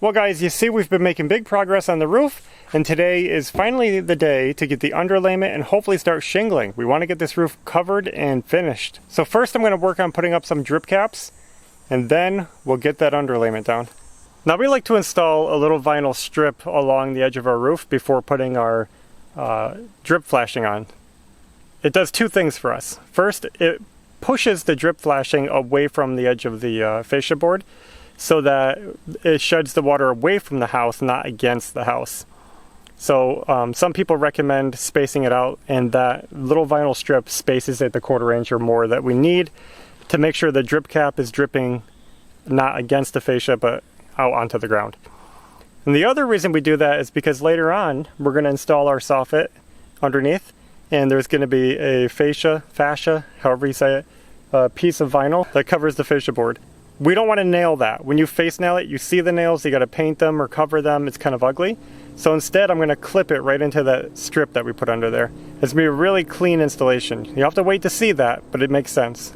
Well guys, you see we've been making big progress on the roof, and today is finally the day to get the underlayment and hopefully start shingling. We want to get this roof covered and finished. So first I'm going to work on putting up some drip caps, and then we'll get that underlayment down. Now we like to install a little vinyl strip along the edge of our roof before putting our drip flashing on. It does two things for us. First, it pushes the drip flashing away from the edge of the fascia board, so that it sheds the water away from the house, not against the house. So some people recommend spacing it out, and that little vinyl strip spaces it the 1/4 inch or more that we need to make sure the drip cap is dripping not against the fascia but out onto the ground. And the other reason we do that is because later on we're going to install our soffit underneath, and there's going to be a fascia, however you say it, a piece of vinyl that covers the fascia board. We don't want to nail that. When you face nail it, you see the nails, you got to paint them or cover them. It's kind of ugly. So instead, I'm going to clip it right into that strip that we put under there. It's going to be a really clean installation. You have to wait to see that, but it makes sense.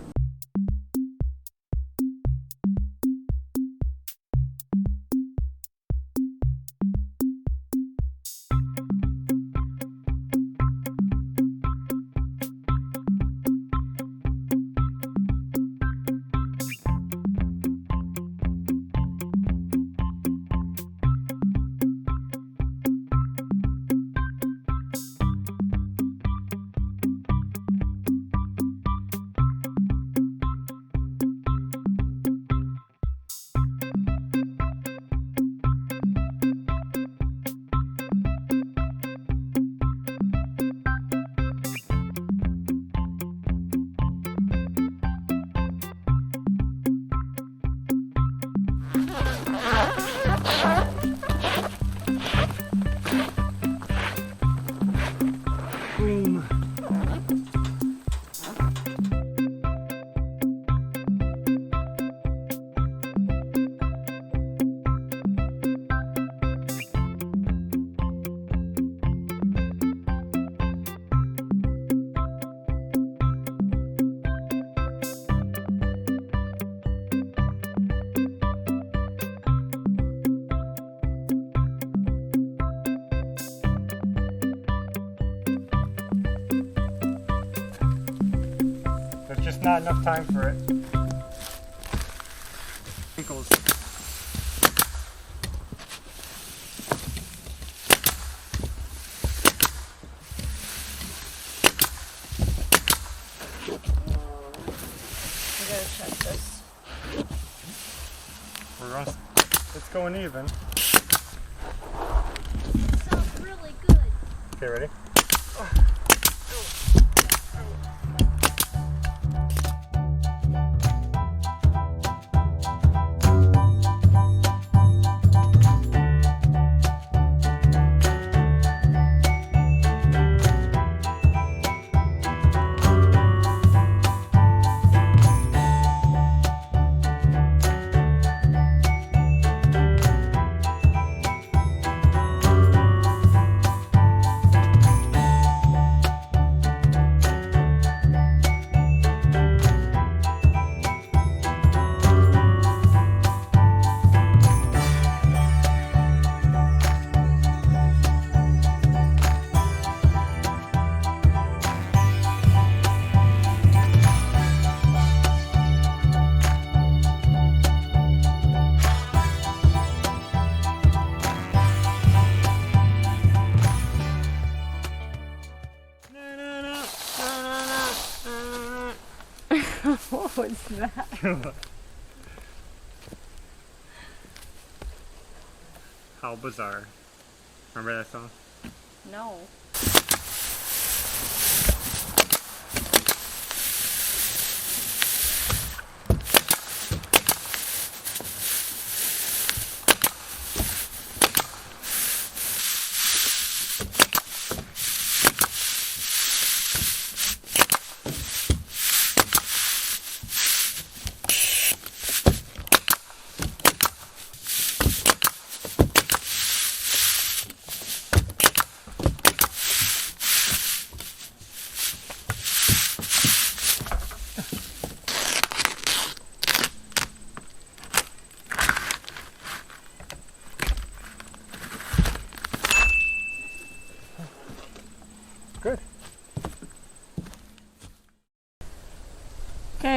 Just not enough time for it. Ankles. We gotta check this. It's going even. Sounds really good. Okay, ready? What was that? How bizarre. Remember that song? No.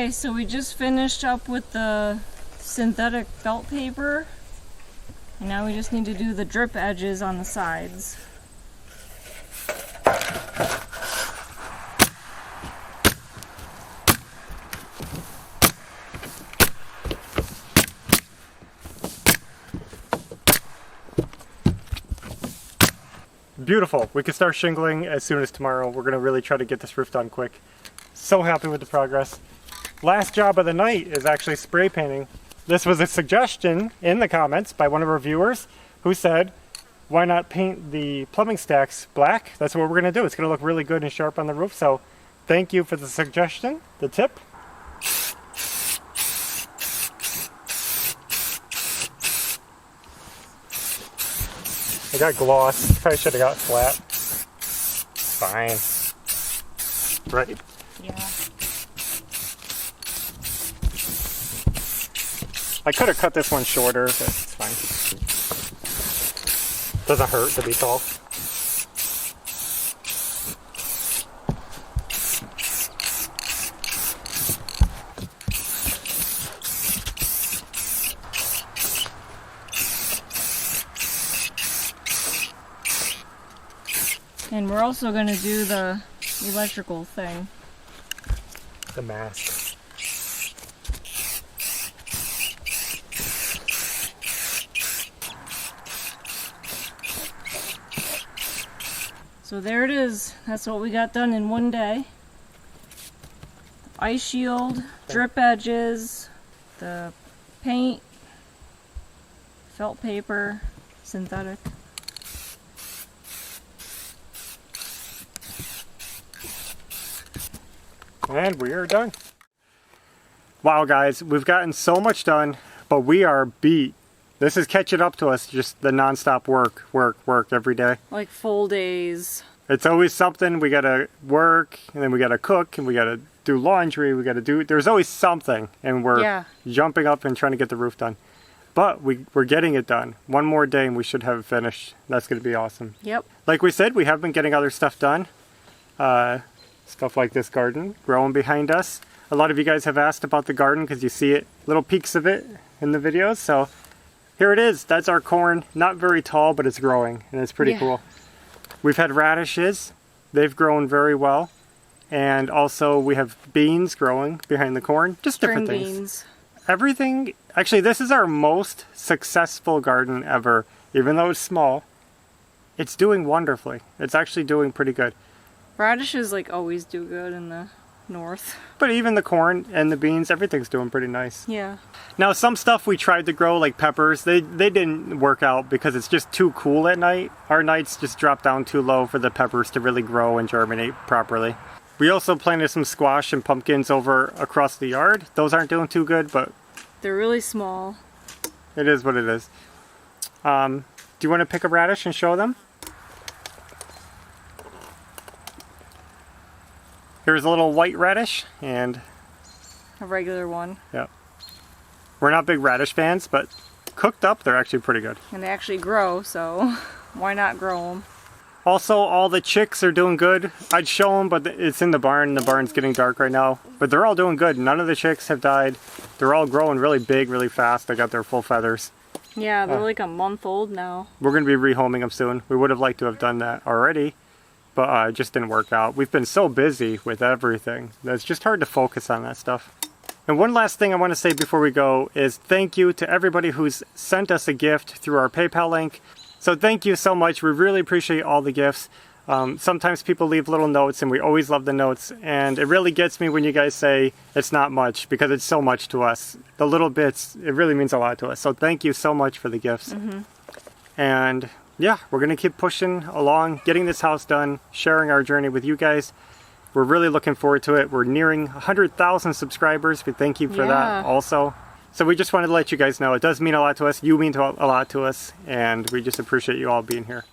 Okay, so we just finished up with the synthetic felt paper. And now we just need to do the drip edges on the sides. Beautiful. We can start shingling as soon as tomorrow. We're going to really try to get this roof done quick. So happy with the progress. Last job of the night is actually spray painting. This was a suggestion in the comments by one of our viewers who said, why not paint the plumbing stacks black? That's what we're going to do. It's going to look really good and sharp on the roof. So thank you for the suggestion, the tip. I got gloss. Probably should have got flat. Fine. Right? Yeah. I could have cut this one shorter, but it's fine. Doesn't hurt to be tall. And we're also going to do the electrical thing. The mask. So there it is. That's what we got done in one day. Ice shield, drip edges, the paint, felt paper, synthetic. And we are done. Wow guys, we've gotten so much done, but we are beat. This is catching up to us, just the non-stop work every day. Like full days. It's always something. We gotta work, and then we gotta cook, and we gotta do laundry, we gotta do, there's always something, and we're jumping up and trying to get the roof done. But we're getting it done. One more day and we should have it finished. That's gonna be awesome. Yep. Like we said, we have been getting other stuff done. Stuff like this garden growing behind us. A lot of you guys have asked about the garden because you see it, little peeks of it in the videos. So here it is. That's our corn. Not very tall, but it's growing and it's pretty cool. We've had radishes. They've grown very well. And also we have beans growing behind the corn. Just different things. Beans. Everything. Actually, this is our most successful garden ever. Even though it's small, it's doing wonderfully. It's actually doing pretty good. Radishes like always do good in the north. But even the corn and the beans, everything's doing pretty nice. Yeah. Now some stuff we tried to grow, like peppers, they didn't work out because it's just too cool at night. Our nights just drop down too low for the peppers to really grow and germinate properly. We also planted some squash and pumpkins over across the yard. Those aren't doing too good, but they're really small. It is what it is. Do you want to pick a radish and show them? Here's a little white radish and a regular one. Yeah. We're not big radish fans, but cooked up, they're actually pretty good. And they actually grow, so why not grow them? Also, all the chicks are doing good. I'd show them, but it's in the barn. The barn's getting dark right now. But they're all doing good. None of the chicks have died. They're all growing really big, really fast. They got their full feathers. Yeah, they're like a month old now. We're going to be rehoming them soon. We would have liked to have done that already, but it just didn't work out. We've been so busy with everything that it's just hard to focus on that stuff. And one last thing I want to say before we go is thank you to everybody who's sent us a gift through our PayPal link. So thank you so much. We really appreciate all the gifts. Sometimes people leave little notes and we always love the notes. And it really gets me when you guys say it's not much because it's so much to us. The little bits, it really means a lot to us. So thank you so much for the gifts. And yeah, we're going to keep pushing along, getting this house done, sharing our journey with you guys. We're really looking forward to it. We're nearing 100,000 subscribers. We thank you for that also. So we just wanted to let you guys know it does mean a lot to us. You mean a lot to us, and we just appreciate you all being here.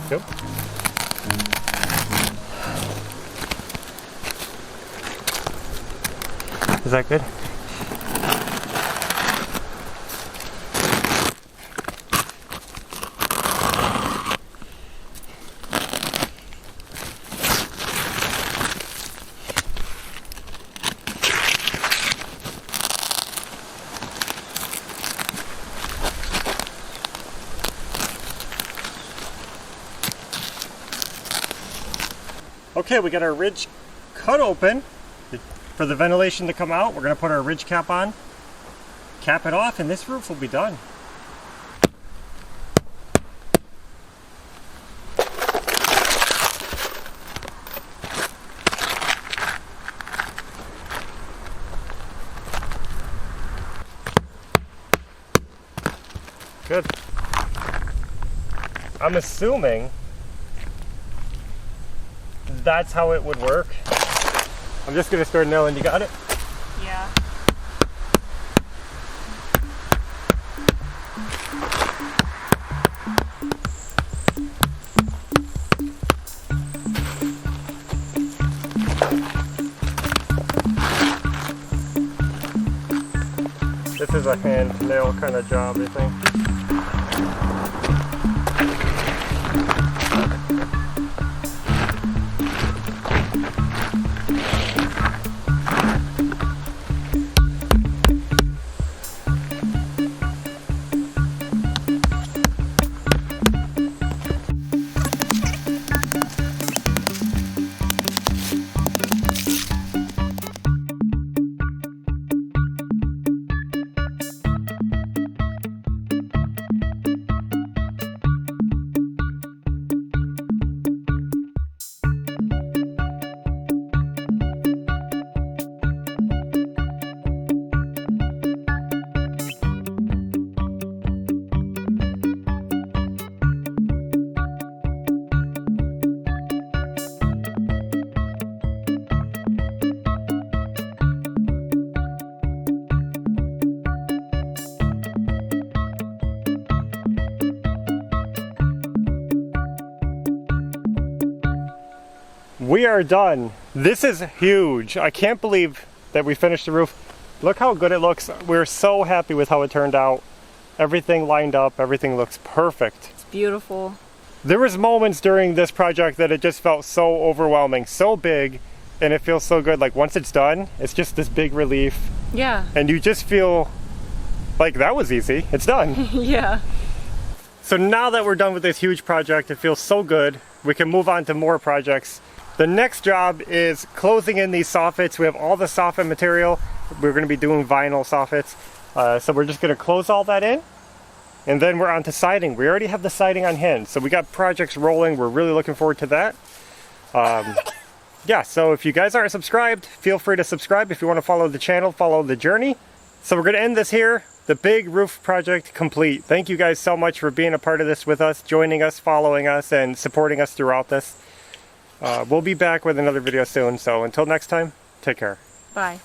Yep. Is that good? Okay, we got our ridge cut open. For the ventilation to come out, we're going to put our ridge cap on, cap it off, and this roof will be done. Good. I'm assuming that's how it would work. I'm just gonna start nailing. You got it? Yeah. This is a hand nail kind of job, I think. We are done. This is huge. I can't believe that we finished the roof. Look how good it looks. We're so happy with how it turned out. Everything lined up, everything looks perfect. It's beautiful. There was moments during this project that it just felt so overwhelming, so big, and it feels so good. Like once it's done, it's just this big relief. Yeah. And you just feel like that was easy. It's done. Yeah. So now that we're done with this huge project, it feels so good. We can move on to more projects. The next job is closing in these soffits. We have all the soffit material. We're going to be doing vinyl soffits. So we're just going to close all that in. And then we're on to siding. We already have the siding on hand. So we got projects rolling. We're really looking forward to that. Yeah, so if you guys aren't subscribed, feel free to subscribe. If you want to follow the channel, follow the journey. So we're going to end this here. The big roof project complete. Thank you guys so much for being a part of this with us, joining us, following us, and supporting us throughout this. We'll be back with another video soon, so until next time, take care. Bye.